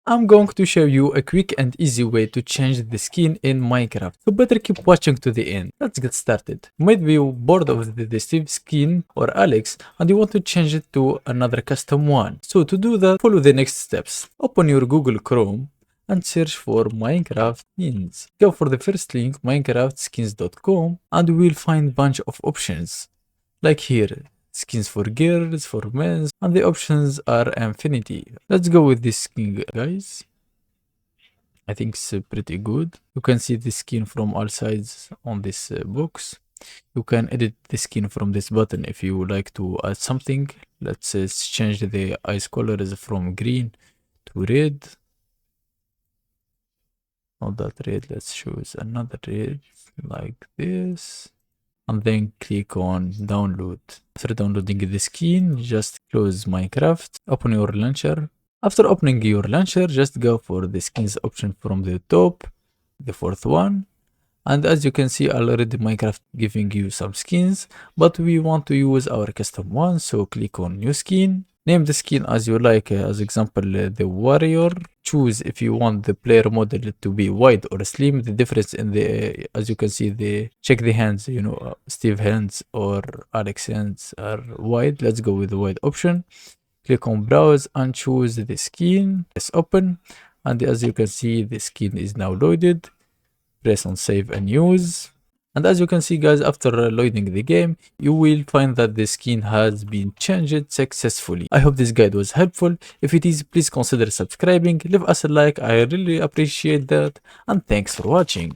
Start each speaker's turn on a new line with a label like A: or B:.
A: I'm going to show you a quick and easy way to change the skin in Minecraft, so better keep watching to the end. Let's get started. You might be bored of the Steve skin or Alex and you want to change it to another custom one. So to do that, follow the next steps. Open your Google Chrome and search for Minecraft skins. Go for the first link, minecraftskins.com, and we will find bunch of options. Like here, skins for girls, for men, and the options are infinity. Let's go with this skin, guys. I think it's pretty good. You can see the skin from all sides on this box. You can edit the skin from this button if you would like to add something. Let's change the eyes colors from green to red. Not that red, let's choose another red like this. And then click on download. After downloading the skin, just close Minecraft, open your launcher. After opening your launcher, just go for the skins option from the top, the fourth one. And as you can see, already Minecraft giving you some skins, but we want to use our custom one, so click on new skin. Name the skin as you like, as example, the warrior. Choose if you want the player model to be wide or slim. The difference in the, as you can see, check the hands, Steve hands or Alex hands are wide. Let's go with the wide option. Click on browse and choose the skin. Press open. And as you can see, the skin is now loaded. Press on save and use. And as you can see, guys, after loading the game, you will find that the skin has been changed successfully. I hope this guide was helpful. If it is, please consider subscribing, leave us a like, I really appreciate that, and thanks for watching.